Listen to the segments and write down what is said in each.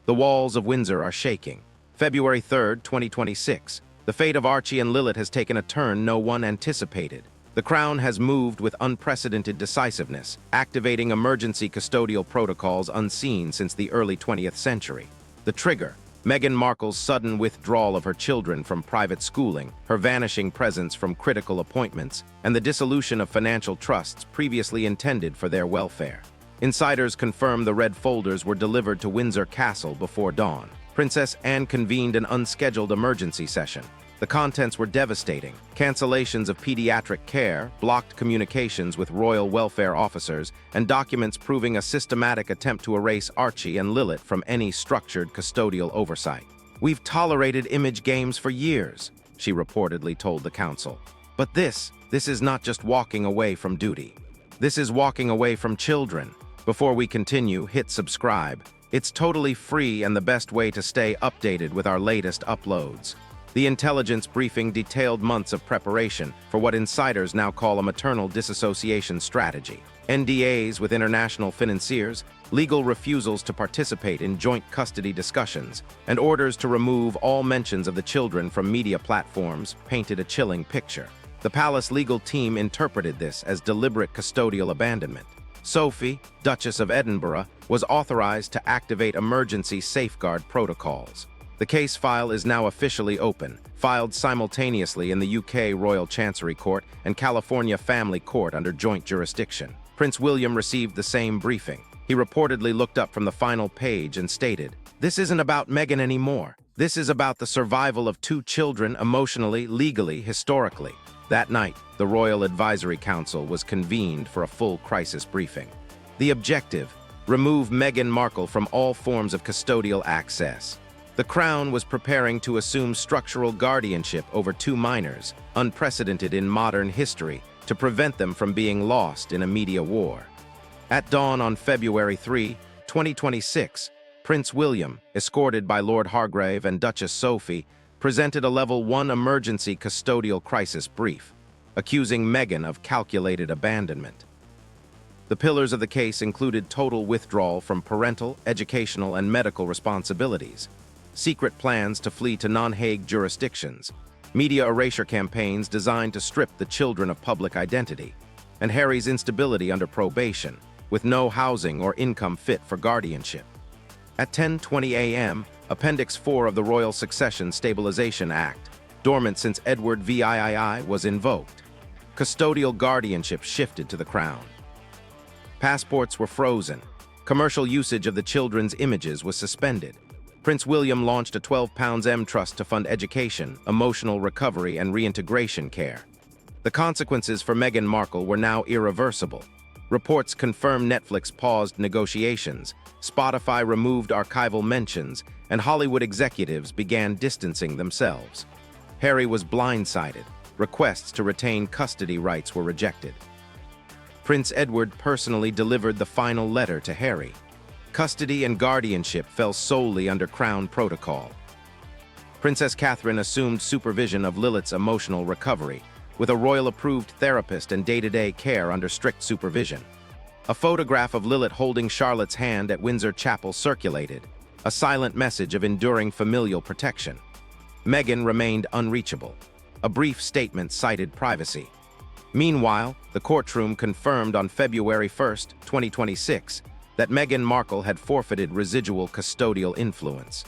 The walls of Windsor are shaking. February 3, 2026. The fate of Archie and Lilith has taken a turn no one anticipated. The Crown has moved with unprecedented decisiveness, activating emergency custodial protocols unseen since the early 20th century. The trigger: Meghan Markle's sudden withdrawal of her children from private schooling, her vanishing presence from critical appointments, and the dissolution of financial trusts previously intended for their welfare. Insiders confirm the red folders were delivered to Windsor Castle before dawn. Princess Anne convened an unscheduled emergency session. The contents were devastating: cancellations of pediatric care, blocked communications with royal welfare officers, and documents proving a systematic attempt to erase Archie and Lilith from any structured custodial oversight. "We've tolerated image games for years," she reportedly told the council. "But this is not just walking away from duty. This is walking away from children." Before we continue, hit subscribe. It's totally free and the best way to stay updated with our latest uploads. The intelligence briefing detailed months of preparation for what insiders now call a maternal disassociation strategy. NDAs with international financiers, legal refusals to participate in joint custody discussions, and orders to remove all mentions of the children from media platforms painted a chilling picture. The palace legal team interpreted this as deliberate custodial abandonment. Sophie, Duchess of Edinburgh, was authorized to activate emergency safeguard protocols. The case file is now officially open, filed simultaneously in the UK Royal Chancery Court and California Family Court under joint jurisdiction. Prince William received the same briefing. He reportedly looked up from the final page and stated, "This isn't about Meghan anymore. This is about the survival of two children emotionally, legally, historically." That night, the Royal Advisory Council was convened for a full crisis briefing. The objective: remove Meghan Markle from all forms of custodial access. The Crown was preparing to assume structural guardianship over two minors, unprecedented in modern history, to prevent them from being lost in a media war. At dawn on February 3, 2026, Prince William, escorted by Lord Hargrave and Duchess Sophie, presented a Level 1 emergency custodial crisis brief, accusing Meghan of calculated abandonment. The pillars of the case included total withdrawal from parental, educational, and medical responsibilities, secret plans to flee to non-Hague jurisdictions, media erasure campaigns designed to strip the children of public identity, and Harry's instability under probation, with no housing or income fit for guardianship. At 10:20 a.m., Appendix 4 of the Royal Succession Stabilization Act, dormant since Edward VIII, was invoked. Custodial guardianship shifted to the Crown. Passports were frozen. Commercial usage of the children's images was suspended. Prince William launched a £12 trust to fund education, emotional recovery, and reintegration care. The consequences for Meghan Markle were now irreversible. Reports confirm Netflix paused negotiations, Spotify removed archival mentions, and Hollywood executives began distancing themselves. Harry was blindsided. Requests to retain custody rights were rejected. Prince Edward personally delivered the final letter to Harry. Custody and guardianship fell solely under Crown protocol. Princess Catherine assumed supervision of Lilith's emotional recovery, with a royal-approved therapist and day-to-day care under strict supervision. A photograph of Lilith holding Charlotte's hand at Windsor Chapel circulated, a silent message of enduring familial protection. Meghan remained unreachable. A brief statement cited privacy. Meanwhile, the courtroom confirmed on February 1, 2026, that Meghan Markle had forfeited residual custodial influence.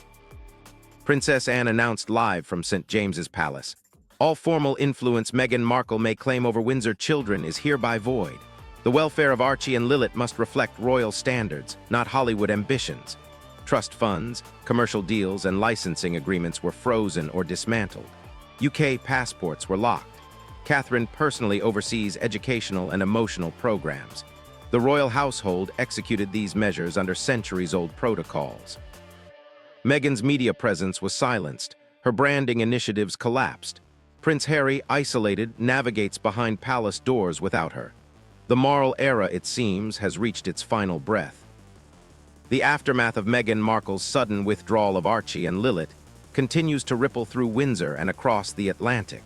Princess Anne announced live from St. James's Palace, "All formal influence Meghan Markle may claim over Windsor children is hereby void. The welfare of Archie and Lilith must reflect royal standards, not Hollywood ambitions." Trust funds, commercial deals, and licensing agreements were frozen or dismantled. UK passports were locked. Catherine personally oversees educational and emotional programs. The royal household executed these measures under centuries-old protocols. Meghan's media presence was silenced. Her branding initiatives collapsed. Prince Harry, isolated, navigates behind palace doors without her. The moral era, it seems, has reached its final breath. The aftermath of Meghan Markle's sudden withdrawal of Archie and Lilith continues to ripple through Windsor and across the Atlantic.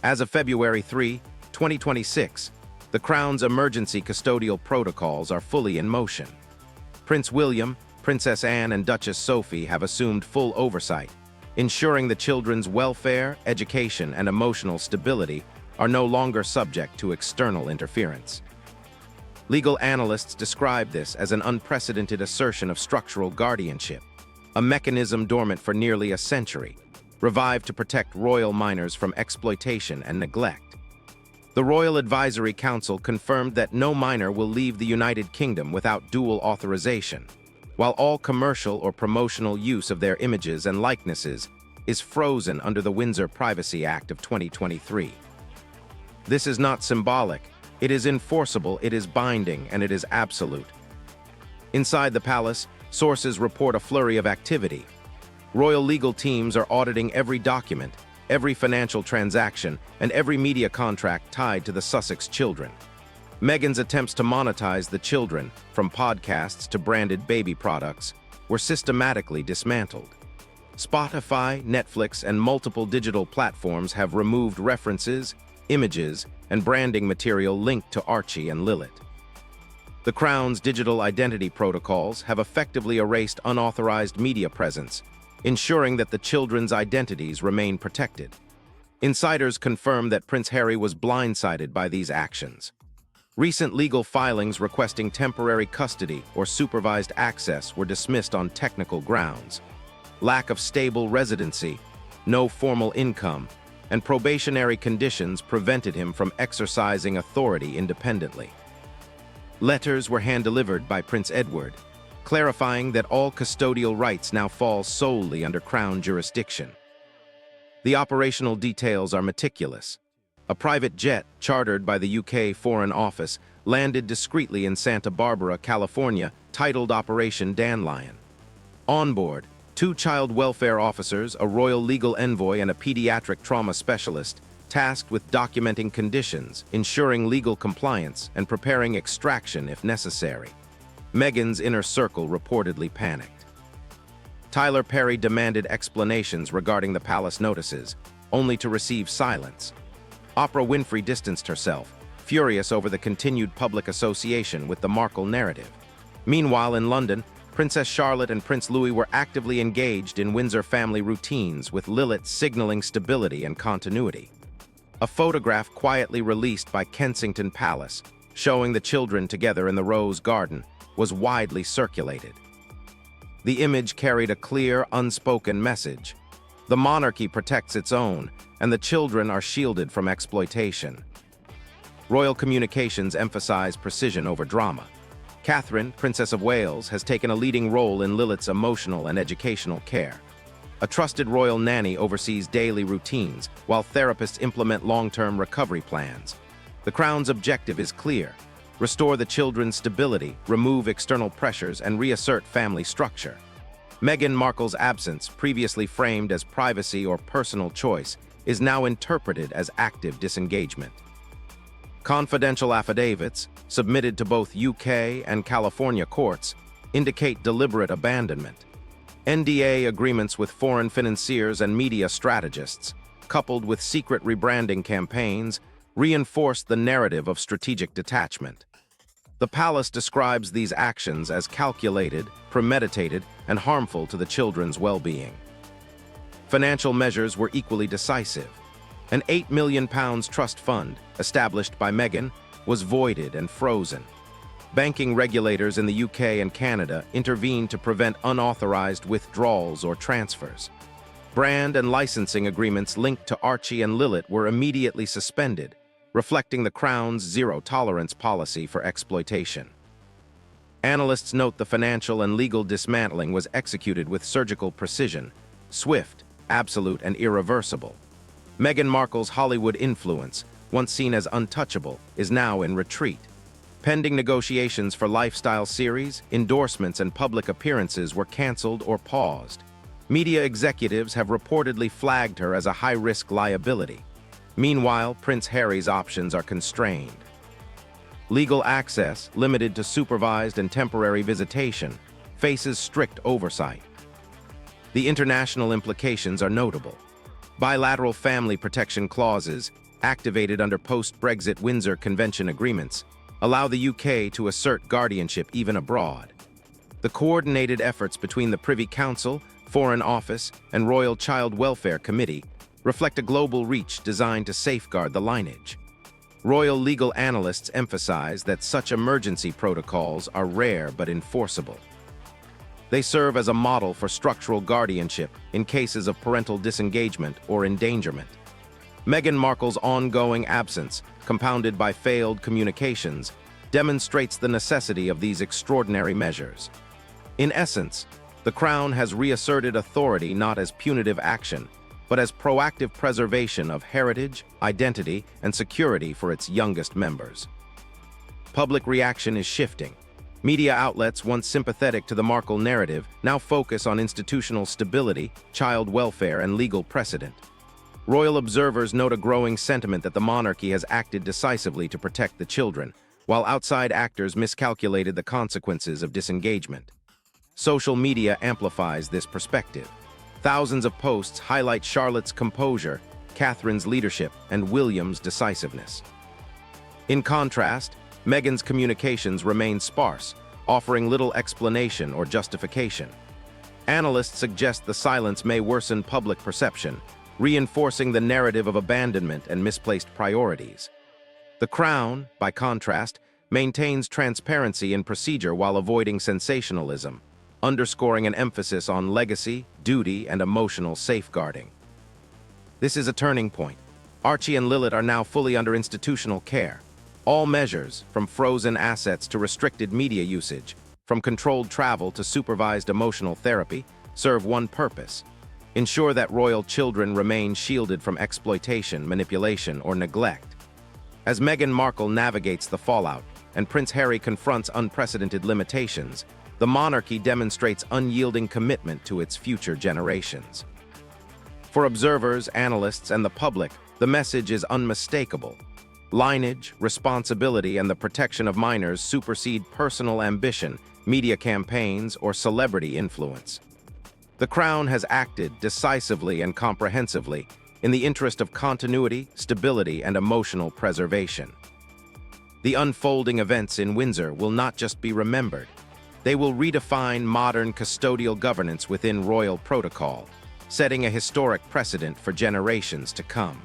As of February 3, 2026, the Crown's emergency custodial protocols are fully in motion. Prince William, Princess Anne and Duchess Sophie have assumed full oversight, ensuring the children's welfare, education, and emotional stability are no longer subject to external interference. Legal analysts describe this as an unprecedented assertion of structural guardianship, a mechanism dormant for nearly a century, revived to protect royal minors from exploitation and neglect. The Royal Advisory Council confirmed that no minor will leave the United Kingdom without dual authorization, while all commercial or promotional use of their images and likenesses is frozen under the Windsor Privacy Act of 2023. This is not symbolic, it is enforceable, it is binding, and it is absolute. Inside the palace, sources report a flurry of activity. Royal legal teams are auditing every document, every financial transaction, and every media contract tied to the Sussex children. Meghan's attempts to monetize the children, from podcasts to branded baby products, were systematically dismantled. Spotify, Netflix, and multiple digital platforms have removed references, images, and branding material linked to Archie and Lilith. The Crown's digital identity protocols have effectively erased unauthorized media presence, ensuring that the children's identities remain protected. Insiders confirm that Prince Harry was blindsided by these actions. Recent legal filings requesting temporary custody or supervised access were dismissed on technical grounds. Lack of stable residency, no formal income, and probationary conditions prevented him from exercising authority independently. Letters were hand-delivered by Prince Edward, clarifying that all custodial rights now fall solely under Crown jurisdiction. The operational details are meticulous. A private jet, chartered by the UK Foreign Office, landed discreetly in Santa Barbara, California, titled Operation Dandelion. On board, 2 child welfare officers, a royal legal envoy, and a pediatric trauma specialist, tasked with documenting conditions, ensuring legal compliance, and preparing extraction if necessary. Meghan's inner circle reportedly panicked. Tyler Perry demanded explanations regarding the palace notices, only to receive silence. Oprah Winfrey distanced herself, furious over the continued public association with the Markle narrative. Meanwhile, in London, Princess Charlotte and Prince Louis were actively engaged in Windsor family routines, with Lilith signaling stability and continuity. A photograph quietly released by Kensington Palace, showing the children together in the Rose Garden, was widely circulated. The image carried a clear, unspoken message. The monarchy protects its own, and the children are shielded from exploitation. Royal communications emphasize precision over drama. Catherine, Princess of Wales, has taken a leading role in Lilith's emotional and educational care. A trusted royal nanny oversees daily routines, while therapists implement long-term recovery plans. The Crown's objective is clear: restore the children's stability, remove external pressures, and reassert family structure. Meghan Markle's absence, previously framed as privacy or personal choice, is now interpreted as active disengagement. Confidential affidavits, submitted to both UK and California courts, indicate deliberate abandonment. NDA agreements with foreign financiers and media strategists, coupled with secret rebranding campaigns, reinforce the narrative of strategic detachment. The palace describes these actions as calculated, premeditated, and harmful to the children's well-being. Financial measures were equally decisive. An £8 million trust fund, established by Meghan, was voided and frozen. Banking regulators in the UK and Canada intervened to prevent unauthorized withdrawals or transfers. Brand and licensing agreements linked to Archie and Lilith were immediately suspended, reflecting the Crown's zero-tolerance policy for exploitation. Analysts note the financial and legal dismantling was executed with surgical precision, swift, absolute, and irreversible. Meghan Markle's Hollywood influence, once seen as untouchable, is now in retreat. Pending negotiations for lifestyle series, endorsements, and public appearances were canceled or paused. Media executives have reportedly flagged her as a high-risk liability. Meanwhile, Prince Harry's options are constrained. Legal access, limited to supervised and temporary visitation, faces strict oversight. The international implications are notable. Bilateral family protection clauses, activated under post-Brexit Windsor Convention agreements, allow the UK to assert guardianship even abroad. The coordinated efforts between the Privy Council, Foreign Office, and Royal Child Welfare Committee reflect a global reach designed to safeguard the lineage. Royal legal analysts emphasize that such emergency protocols are rare but enforceable. They serve as a model for structural guardianship in cases of parental disengagement or endangerment. Meghan Markle's ongoing absence, compounded by failed communications, demonstrates the necessity of these extraordinary measures. In essence, the Crown has reasserted authority not as punitive action, but as proactive preservation of heritage, identity, and security for its youngest members. Public reaction is shifting. Media outlets once sympathetic to the Markle narrative now focus on institutional stability, child welfare, and legal precedent. Royal observers note a growing sentiment that the monarchy has acted decisively to protect the children, while outside actors miscalculated the consequences of disengagement. Social media amplifies this perspective. Thousands of posts highlight Charlotte's composure, Catherine's leadership, and William's decisiveness. In contrast, Meghan's communications remain sparse, offering little explanation or justification. Analysts suggest the silence may worsen public perception, reinforcing the narrative of abandonment and misplaced priorities. The Crown, by contrast, maintains transparency in procedure while avoiding sensationalism, underscoring an emphasis on legacy, duty, and emotional safeguarding. This is a turning point. Archie and Lilith are now fully under institutional care. All measures, from frozen assets to restricted media usage, from controlled travel to supervised emotional therapy, serve one purpose: ensure that royal children remain shielded from exploitation, manipulation, or neglect. As Meghan Markle navigates the fallout and Prince Harry confronts unprecedented limitations, the monarchy demonstrates unyielding commitment to its future generations. For observers, analysts, and the public, the message is unmistakable. Lineage, responsibility, and the protection of minors supersede personal ambition, media campaigns, or celebrity influence. The Crown has acted decisively and comprehensively in the interest of continuity, stability, and emotional preservation. The unfolding events in Windsor will not just be remembered. They will redefine modern custodial governance within royal protocol, setting a historic precedent for generations to come.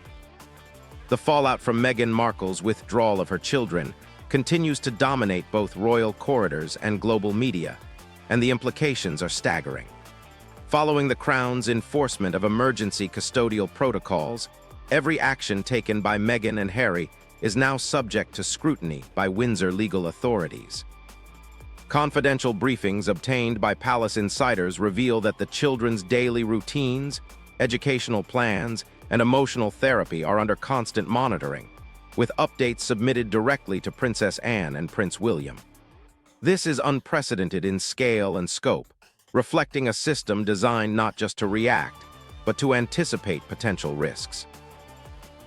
The fallout from Meghan Markle's withdrawal of her children continues to dominate both royal corridors and global media, and the implications are staggering. Following the Crown's enforcement of emergency custodial protocols, every action taken by Meghan and Harry is now subject to scrutiny by Windsor legal authorities. Confidential briefings obtained by palace insiders reveal that the children's daily routines, educational plans, and emotional therapy are under constant monitoring, with updates submitted directly to Princess Anne and Prince William. This is unprecedented in scale and scope, reflecting a system designed not just to react, but to anticipate potential risks.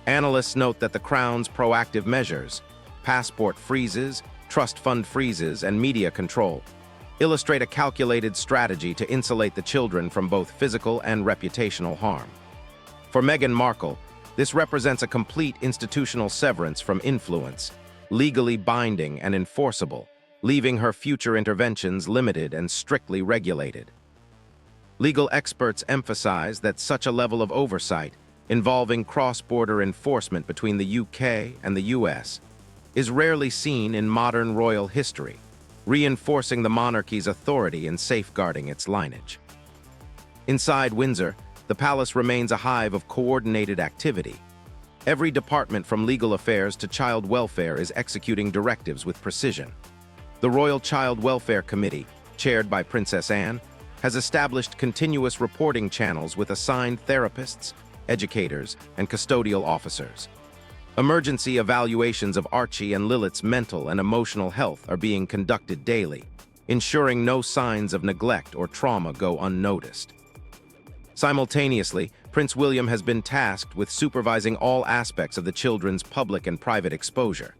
Analysts note that the Crown's proactive measures, passport freezes, trust fund freezes, and media control, illustrate a calculated strategy to insulate the children from both physical and reputational harm. For Meghan Markle, this represents a complete institutional severance from influence, legally binding and enforceable, leaving her future interventions limited and strictly regulated. Legal experts emphasize that such a level of oversight, involving cross-border enforcement between the UK and the US, is rarely seen in modern royal history, reinforcing the monarchy's authority in safeguarding its lineage. Inside Windsor, the palace remains a hive of coordinated activity. Every department from legal affairs to child welfare is executing directives with precision. The Royal Child Welfare Committee, chaired by Princess Anne, has established continuous reporting channels with assigned therapists, educators, and custodial officers. Emergency evaluations of Archie and Lilith's mental and emotional health are being conducted daily, ensuring no signs of neglect or trauma go unnoticed. Simultaneously, Prince William has been tasked with supervising all aspects of the children's public and private exposure.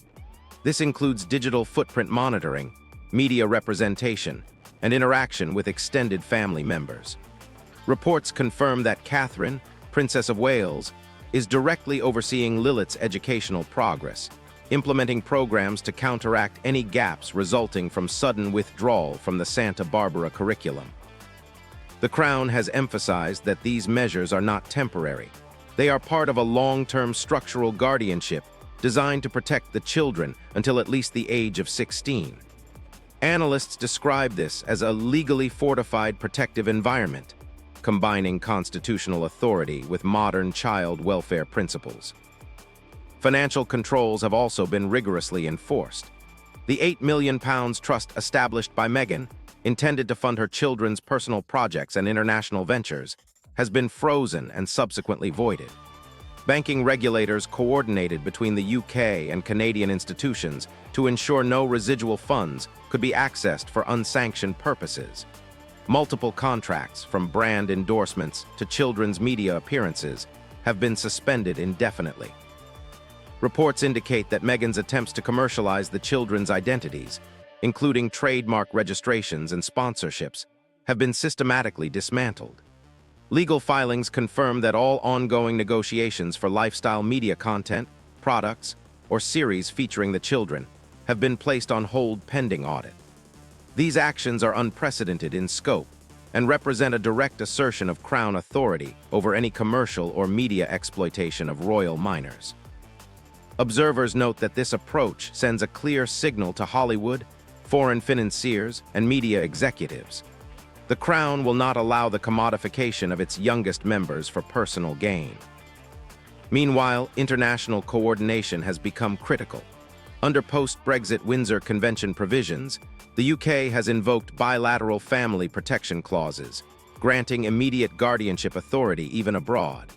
This includes digital footprint monitoring, media representation, and interaction with extended family members. Reports confirm that Catherine, Princess of Wales, is directly overseeing Lilith's educational progress, implementing programs to counteract any gaps resulting from sudden withdrawal from the Santa Barbara curriculum. The Crown has emphasized that these measures are not temporary. They are part of a long-term structural guardianship designed to protect the children until at least the age of 16. Analysts describe this as a legally fortified protective environment, combining constitutional authority with modern child welfare principles. Financial controls have also been rigorously enforced. The £8 million trust established by Meghan, intended to fund her children's personal projects and international ventures, has been frozen and subsequently voided. Banking regulators coordinated between the UK and Canadian institutions to ensure no residual funds could be accessed for unsanctioned purposes. Multiple contracts, from brand endorsements to children's media appearances, have been suspended indefinitely. Reports indicate that Meghan's attempts to commercialize the children's identities, including trademark registrations and sponsorships, have been systematically dismantled. Legal filings confirm that all ongoing negotiations for lifestyle media content, products, or series featuring the children have been placed on hold pending audit. These actions are unprecedented in scope and represent a direct assertion of Crown authority over any commercial or media exploitation of royal minors. Observers note that this approach sends a clear signal to Hollywood, foreign financiers, and media executives. The Crown will not allow the commodification of its youngest members for personal gain. Meanwhile, international coordination has become critical. Under post-Brexit Windsor Convention provisions, the UK has invoked bilateral family protection clauses, granting immediate guardianship authority even abroad.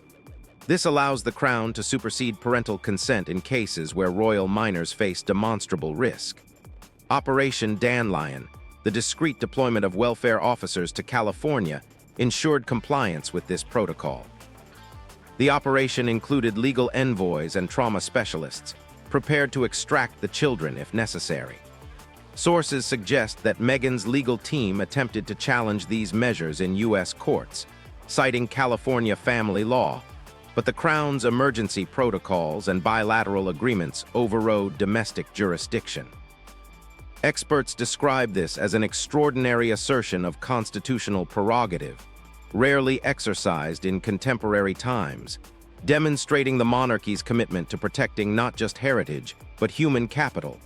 This allows the Crown to supersede parental consent in cases where royal minors face demonstrable risk. Operation Dandelion, the discreet deployment of welfare officers to California, ensured compliance with this protocol. The operation included legal envoys and trauma specialists, prepared to extract the children if necessary. Sources suggest that Meghan's legal team attempted to challenge these measures in U.S. courts, citing California family law, but the Crown's emergency protocols and bilateral agreements overrode domestic jurisdiction. Experts describe this as an extraordinary assertion of constitutional prerogative, rarely exercised in contemporary times, demonstrating the monarchy's commitment to protecting not just heritage, but human capital,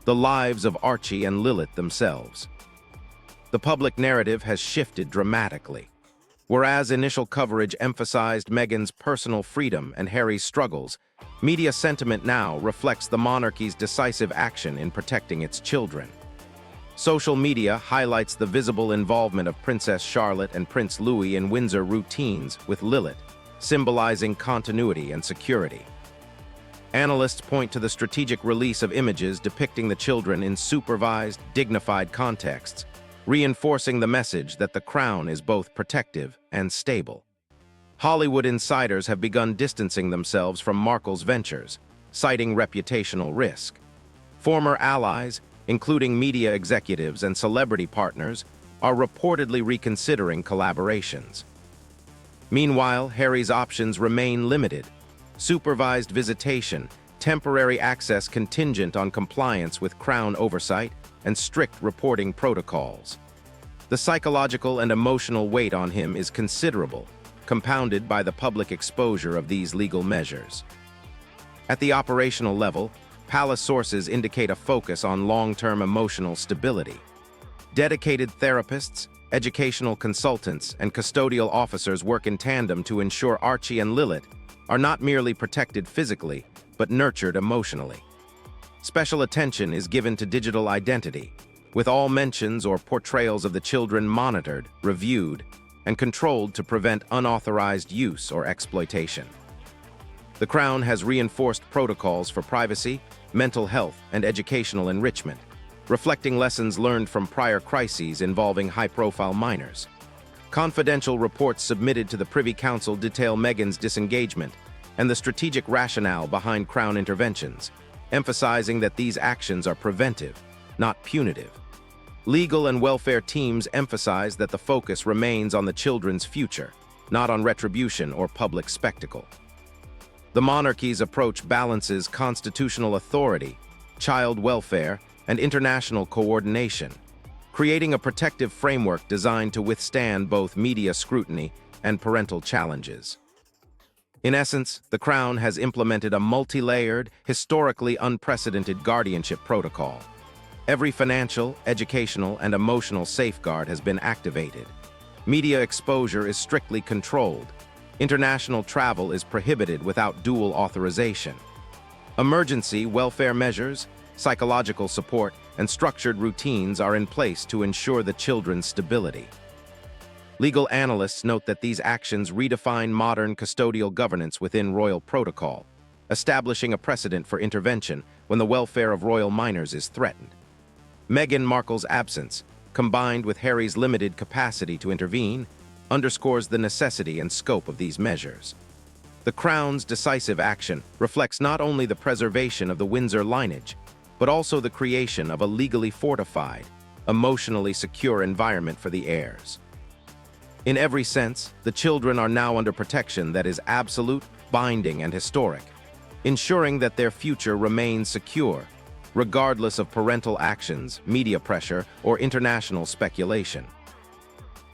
the lives of Archie and Lilith themselves. The public narrative has shifted dramatically. Whereas initial coverage emphasized Meghan's personal freedom and Harry's struggles, media sentiment now reflects the monarchy's decisive action in protecting its children. Social media highlights the visible involvement of Princess Charlotte and Prince Louis in Windsor routines with Lilith, symbolizing continuity and security. Analysts point to the strategic release of images depicting the children in supervised, dignified contexts, reinforcing the message that the Crown is both protective and stable. Hollywood insiders have begun distancing themselves from Markle's ventures, citing reputational risk. Former allies, including media executives and celebrity partners, are reportedly reconsidering collaborations. Meanwhile, Harry's options remain limited. Supervised visitation, temporary access contingent on compliance with Crown oversight, and strict reporting protocols. The psychological and emotional weight on him is considerable, compounded by the public exposure of these legal measures. At the operational level, palace sources indicate a focus on long-term emotional stability. Dedicated therapists, educational consultants, and custodial officers work in tandem to ensure Archie and Lilith are not merely protected physically, but nurtured emotionally. Special attention is given to digital identity, with all mentions or portrayals of the children monitored, reviewed, and controlled to prevent unauthorized use or exploitation. The Crown has reinforced protocols for privacy, mental health, and educational enrichment, reflecting lessons learned from prior crises involving high-profile minors. Confidential reports submitted to the Privy Council detail Meghan's disengagement and the strategic rationale behind Crown interventions, emphasizing that these actions are preventive, not punitive. Legal and welfare teams emphasize that the focus remains on the children's future, not on retribution or public spectacle. The monarchy's approach balances constitutional authority, child welfare, and international coordination, creating a protective framework designed to withstand both media scrutiny and parental challenges. In essence, the Crown has implemented a multi-layered, historically unprecedented guardianship protocol. Every financial, educational, and emotional safeguard has been activated. Media exposure is strictly controlled. International travel is prohibited without dual authorization. Emergency welfare measures, psychological support, and structured routines are in place to ensure the children's stability. Legal analysts note that these actions redefine modern custodial governance within royal protocol, establishing a precedent for intervention when the welfare of royal minors is threatened. Meghan Markle's absence, combined with Harry's limited capacity to intervene, underscores the necessity and scope of these measures. The Crown's decisive action reflects not only the preservation of the Windsor lineage, but also the creation of a legally fortified, emotionally secure environment for the heirs. In every sense, the children are now under protection that is absolute, binding, and historic, ensuring that their future remains secure, regardless of parental actions, media pressure, or international speculation.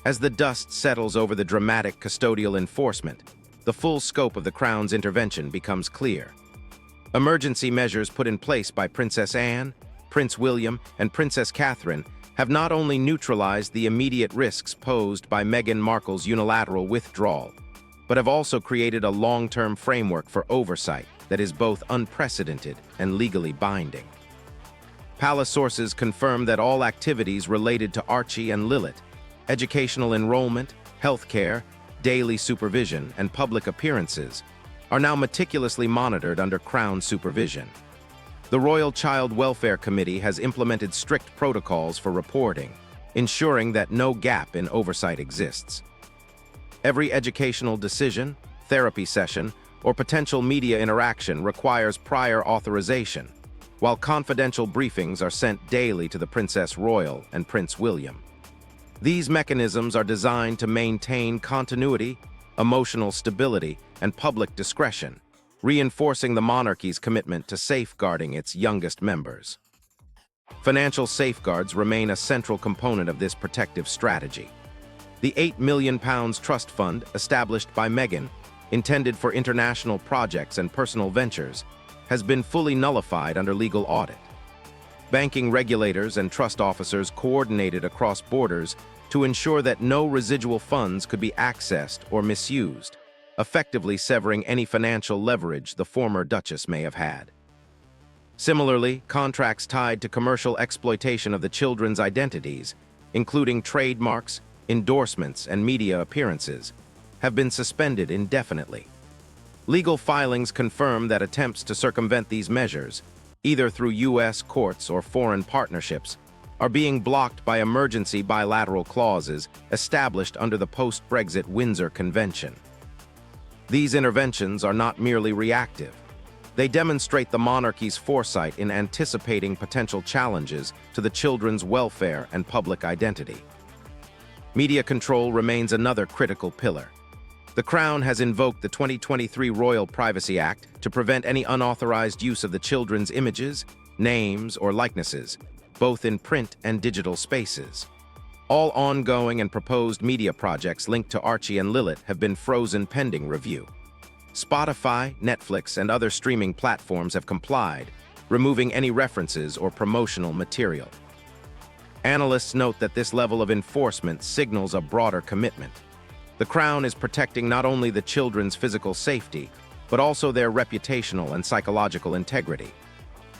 As the dust settles over the dramatic custodial enforcement, the full scope of the Crown's intervention becomes clear. Emergency measures put in place by Princess Anne, Prince William, and Princess Catherine have not only neutralized the immediate risks posed by Meghan Markle's unilateral withdrawal, but have also created a long-term framework for oversight that is both unprecedented and legally binding. Palace sources confirm that all activities related to Archie and Lilith, educational enrollment, healthcare, daily supervision, and public appearances, are now meticulously monitored under Crown supervision. The Royal Child Welfare Committee has implemented strict protocols for reporting, ensuring that no gap in oversight exists. Every educational decision, therapy session, or potential media interaction requires prior authorization, while confidential briefings are sent daily to the Princess Royal and Prince William. These mechanisms are designed to maintain continuity, emotional stability, and public discretion, reinforcing the monarchy's commitment to safeguarding its youngest members. Financial safeguards remain a central component of this protective strategy. The £8 million trust fund established by Meghan, intended for international projects and personal ventures, has been fully nullified under legal audit. Banking regulators and trust officers coordinated across borders to ensure that no residual funds could be accessed or misused, effectively severing any financial leverage the former Duchess may have had. Similarly, contracts tied to commercial exploitation of the children's identities, including trademarks, endorsements, and media appearances, have been suspended indefinitely. Legal filings confirm that attempts to circumvent these measures, either through U.S. courts or foreign partnerships, are being blocked by emergency bilateral clauses established under the post-Brexit Windsor Convention. These interventions are not merely reactive. They demonstrate the monarchy's foresight in anticipating potential challenges to the children's welfare and public identity. Media control remains another critical pillar. The Crown has invoked the 2023 Royal Privacy Act to prevent any unauthorized use of the children's images, names, or likenesses, both in print and digital spaces. All ongoing and proposed media projects linked to Archie and Lilith have been frozen pending review. Spotify, Netflix, and other streaming platforms have complied, removing any references or promotional material. Analysts note that this level of enforcement signals a broader commitment. The Crown is protecting not only the children's physical safety, but also their reputational and psychological integrity.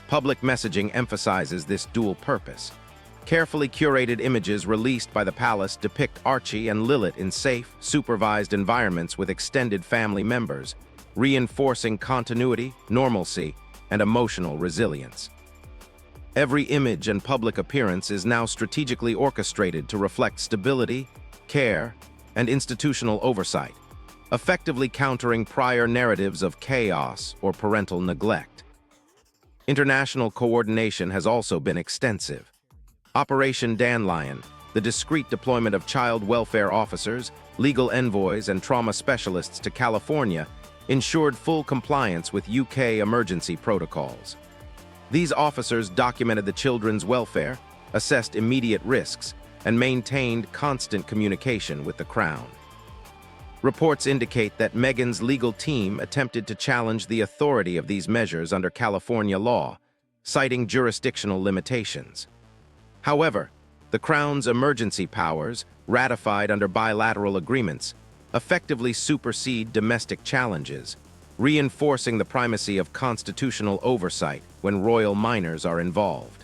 Public messaging emphasizes this dual purpose. Carefully curated images released by the palace depict Archie and Lilith in safe, supervised environments with extended family members, reinforcing continuity, normalcy, and emotional resilience. Every image and public appearance is now strategically orchestrated to reflect stability, care, and institutional oversight, effectively countering prior narratives of chaos or parental neglect. International coordination has also been extensive. Operation Dandelion, the discreet deployment of child welfare officers, legal envoys, and trauma specialists to California, ensured full compliance with UK emergency protocols. These officers documented the children's welfare, assessed immediate risks, and maintained constant communication with the Crown. Reports indicate that Meghan's legal team attempted to challenge the authority of these measures under California law, citing jurisdictional limitations. However, the Crown's emergency powers, ratified under bilateral agreements, effectively supersede domestic challenges, reinforcing the primacy of constitutional oversight when royal minors are involved.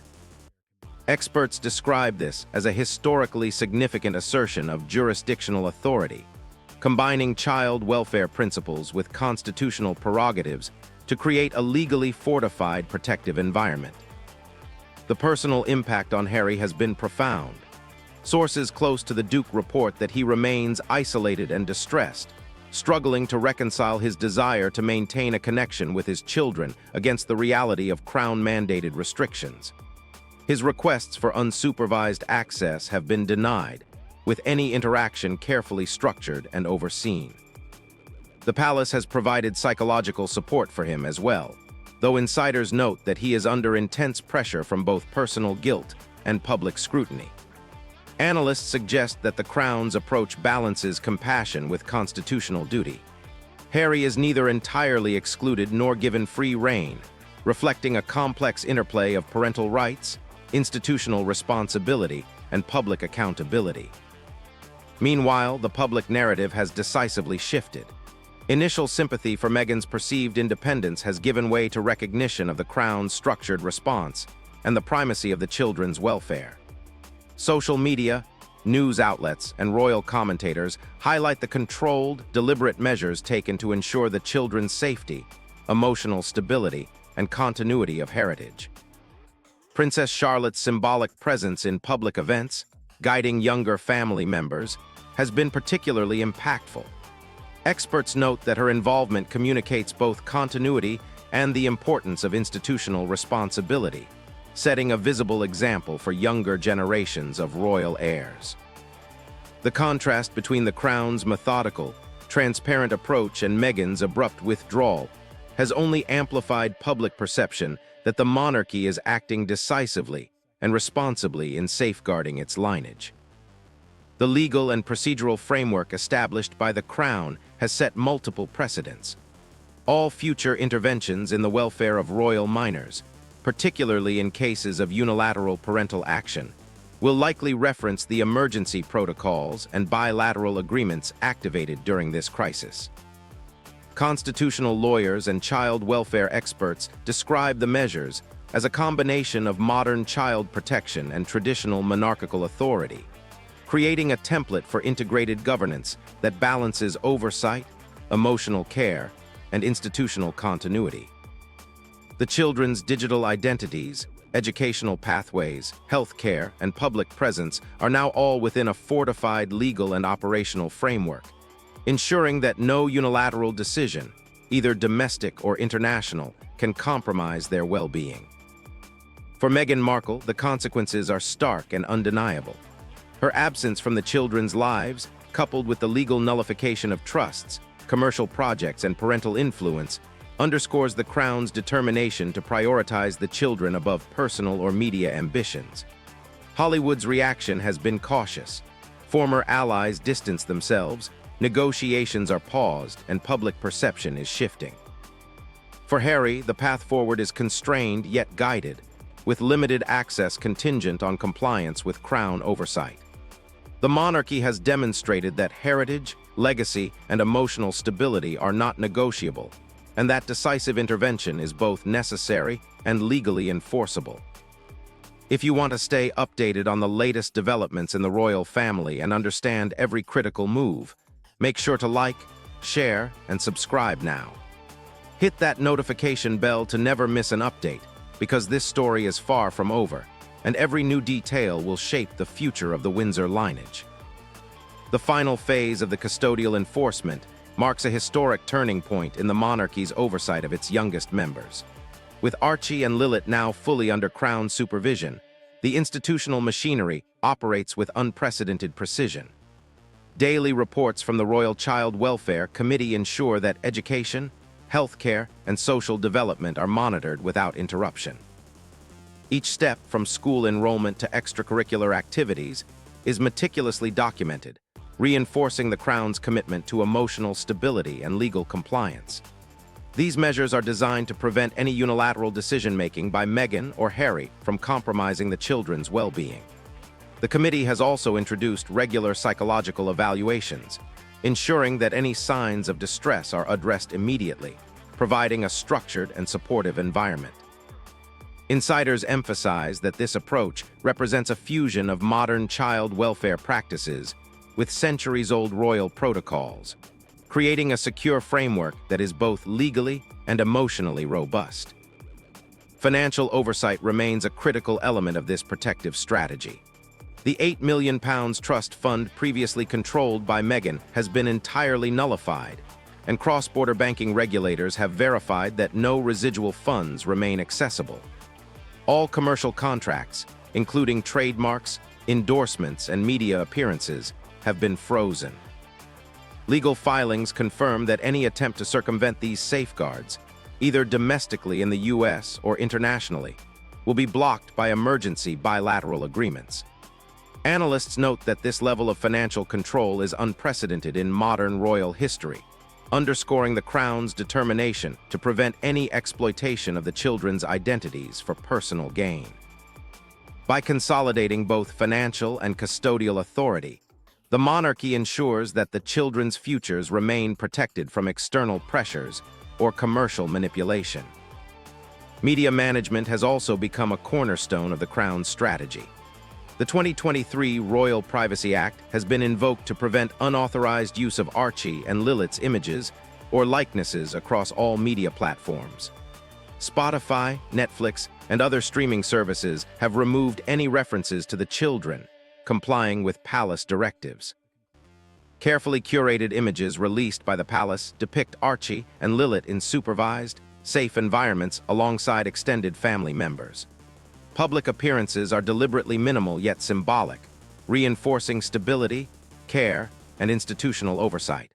Experts describe this as a historically significant assertion of jurisdictional authority, combining child welfare principles with constitutional prerogatives to create a legally fortified protective environment. The personal impact on Harry has been profound. Sources close to the Duke report that he remains isolated and distressed, struggling to reconcile his desire to maintain a connection with his children against the reality of Crown-mandated restrictions. His requests for unsupervised access have been denied, with any interaction carefully structured and overseen. The palace has provided psychological support for him as well, though insiders note that he is under intense pressure from both personal guilt and public scrutiny. Analysts suggest that the Crown's approach balances compassion with constitutional duty. Harry is neither entirely excluded nor given free rein, reflecting a complex interplay of parental rights, institutional responsibility, and public accountability. Meanwhile, the public narrative has decisively shifted. Initial sympathy for Meghan's perceived independence has given way to recognition of the Crown's structured response and the primacy of the children's welfare. Social media, news outlets, and royal commentators highlight the controlled, deliberate measures taken to ensure the children's safety, emotional stability, and continuity of heritage. Princess Charlotte's symbolic presence in public events, guiding younger family members, has been particularly impactful. Experts note that her involvement communicates both continuity and the importance of institutional responsibility, setting a visible example for younger generations of royal heirs. The contrast between the Crown's methodical, transparent approach and Meghan's abrupt withdrawal has only amplified public perception that the monarchy is acting decisively and responsibly in safeguarding its lineage. The legal and procedural framework established by the Crown has set multiple precedents. All future interventions in the welfare of royal minors, particularly in cases of unilateral parental action, will likely reference the emergency protocols and bilateral agreements activated during this crisis. Constitutional lawyers and child welfare experts describe the measures as a combination of modern child protection and traditional monarchical authority, creating a template for integrated governance that balances oversight, emotional care, and institutional continuity. The children's digital identities, educational pathways, health care, and public presence are now all within a fortified legal and operational framework, ensuring that no unilateral decision, either domestic or international, can compromise their well-being. For Meghan Markle, the consequences are stark and undeniable. Her absence from the children's lives, coupled with the legal nullification of trusts, commercial projects, and parental influence, underscores the Crown's determination to prioritize the children above personal or media ambitions. Hollywood's reaction has been cautious. Former allies distance themselves, negotiations are paused, and public perception is shifting. For Harry, the path forward is constrained yet guided, with limited access contingent on compliance with Crown oversight. The monarchy has demonstrated that heritage, legacy, and emotional stability are not negotiable, and that decisive intervention is both necessary and legally enforceable. If you want to stay updated on the latest developments in the royal family and understand every critical move, make sure to like, share, and subscribe now. Hit that notification bell to never miss an update, because this story is far from over, and every new detail will shape the future of the Windsor lineage. The final phase of the custodial enforcement marks a historic turning point in the monarchy's oversight of its youngest members. With Archie and Lilith now fully under Crown supervision, the institutional machinery operates with unprecedented precision. Daily reports from the Royal Child Welfare Committee ensure that education, healthcare, and social development are monitored without interruption. Each step, from school enrollment to extracurricular activities, is meticulously documented, reinforcing the Crown's commitment to emotional stability and legal compliance. These measures are designed to prevent any unilateral decision-making by Meghan or Harry from compromising the children's well-being. The committee has also introduced regular psychological evaluations, ensuring that any signs of distress are addressed immediately, providing a structured and supportive environment. Insiders emphasize that this approach represents a fusion of modern child welfare practices with centuries-old royal protocols, creating a secure framework that is both legally and emotionally robust. Financial oversight remains a critical element of this protective strategy. The £8 million trust fund previously controlled by Meghan has been entirely nullified, and cross-border banking regulators have verified that no residual funds remain accessible. All commercial contracts, including trademarks, endorsements, and media appearances, have been frozen. Legal filings confirm that any attempt to circumvent these safeguards, either domestically in the US or internationally, will be blocked by emergency bilateral agreements. Analysts note that this level of financial control is unprecedented in modern royal history, underscoring the Crown's determination to prevent any exploitation of the children's identities for personal gain. By consolidating both financial and custodial authority, the monarchy ensures that the children's futures remain protected from external pressures or commercial manipulation. Media management has also become a cornerstone of the Crown's strategy. The 2023 Royal Privacy Act has been invoked to prevent unauthorized use of Archie and Lilith's images or likenesses across all media platforms. Spotify, Netflix, and other streaming services have removed any references to the children, complying with palace directives. Carefully curated images released by the palace depict Archie and Lilith in supervised, safe environments alongside extended family members. Public appearances are deliberately minimal yet symbolic, reinforcing stability, care, and institutional oversight.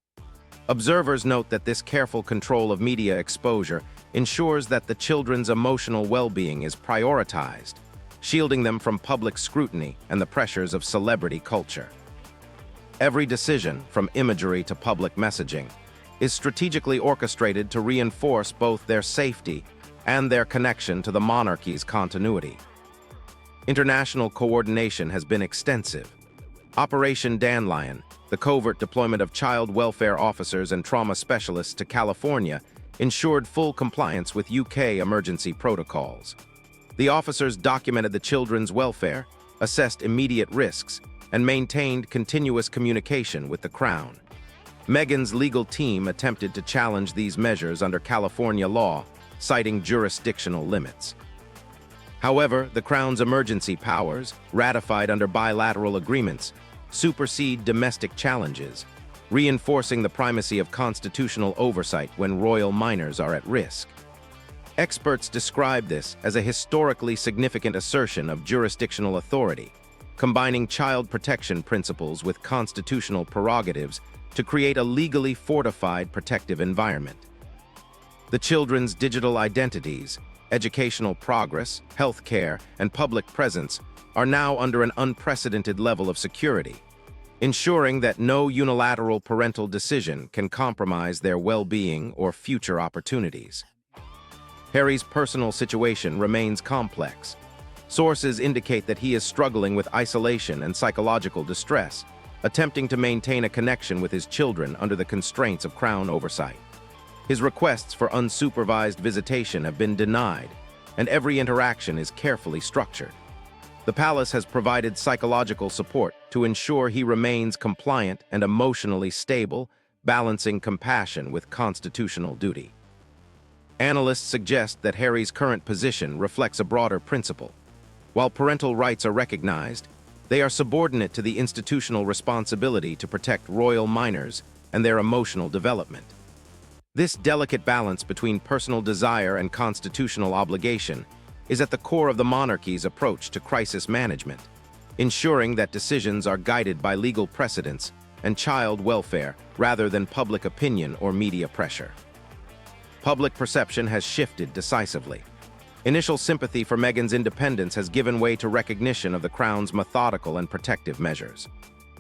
Observers note that this careful control of media exposure ensures that the children's emotional well-being is prioritized, shielding them from public scrutiny and the pressures of celebrity culture. Every decision, from imagery to public messaging, is strategically orchestrated to reinforce both their safety and their connection to the monarchy's continuity. International coordination has been extensive. Operation Dandelion, the covert deployment of child welfare officers and trauma specialists to California, ensured full compliance with UK emergency protocols. The officers documented the children's welfare, assessed immediate risks, and maintained continuous communication with the Crown. Meghan's legal team attempted to challenge these measures under California law, citing jurisdictional limits. However, the Crown's emergency powers, ratified under bilateral agreements, supersede domestic challenges, reinforcing the primacy of constitutional oversight when royal minors are at risk. Experts describe this as a historically significant assertion of jurisdictional authority, combining child protection principles with constitutional prerogatives to create a legally fortified protective environment. The children's digital identities, educational progress, health care, and public presence are now under an unprecedented level of security, ensuring that no unilateral parental decision can compromise their well-being or future opportunities. Harry's personal situation remains complex. Sources indicate that he is struggling with isolation and psychological distress, attempting to maintain a connection with his children under the constraints of Crown oversight. His requests for unsupervised visitation have been denied, and every interaction is carefully structured. The palace has provided psychological support to ensure he remains compliant and emotionally stable, balancing compassion with constitutional duty. Analysts suggest that Harry's current position reflects a broader principle. While parental rights are recognized, they are subordinate to the institutional responsibility to protect royal minors and their emotional development. This delicate balance between personal desire and constitutional obligation is at the core of the monarchy's approach to crisis management, ensuring that decisions are guided by legal precedents and child welfare rather than public opinion or media pressure. Public perception has shifted decisively. Initial sympathy for Meghan's independence has given way to recognition of the Crown's methodical and protective measures.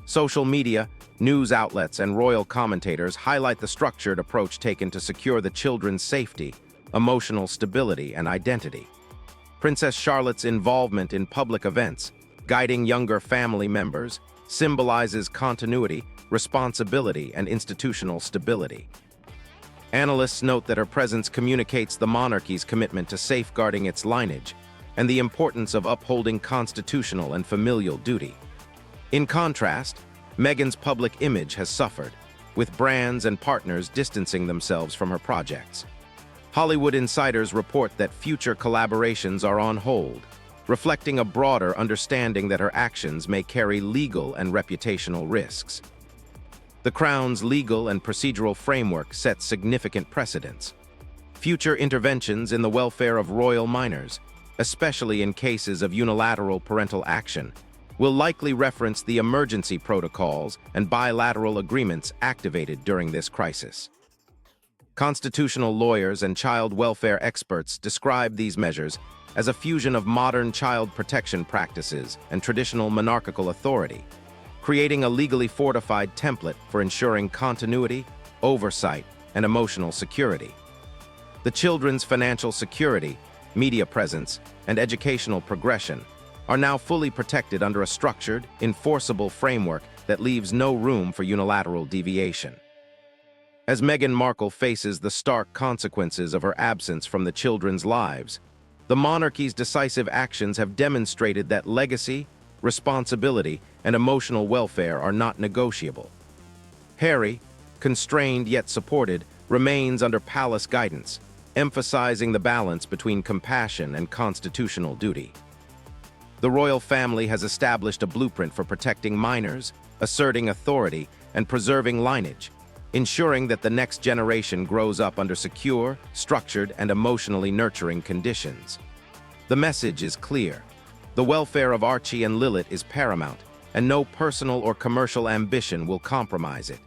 Social media, news outlets, and royal commentators highlight the structured approach taken to secure the children's safety, emotional stability, and identity. Princess Charlotte's involvement in public events, guiding younger family members, symbolizes continuity, responsibility, and institutional stability. Analysts note that her presence communicates the monarchy's commitment to safeguarding its lineage and the importance of upholding constitutional and familial duty. In contrast, Meghan's public image has suffered, with brands and partners distancing themselves from her projects. Hollywood insiders report that future collaborations are on hold, reflecting a broader understanding that her actions may carry legal and reputational risks. The Crown's legal and procedural framework sets significant precedents. Future interventions in the welfare of royal minors, especially in cases of unilateral parental action, will likely reference the emergency protocols and bilateral agreements activated during this crisis. Constitutional lawyers and child welfare experts describe these measures as a fusion of modern child protection practices and traditional monarchical authority, creating a legally fortified template for ensuring continuity, oversight, and emotional security. The children's financial security, media presence, and educational progression are now fully protected under a structured, enforceable framework that leaves no room for unilateral deviation. As Meghan Markle faces the stark consequences of her absence from the children's lives, the monarchy's decisive actions have demonstrated that legacy, responsibility, and emotional welfare are not negotiable. Harry, constrained yet supported, remains under palace guidance, emphasizing the balance between compassion and constitutional duty. The royal family has established a blueprint for protecting minors, asserting authority, and preserving lineage, ensuring that the next generation grows up under secure, structured, and emotionally nurturing conditions. The message is clear. The welfare of Archie and Lilith is paramount, and no personal or commercial ambition will compromise it.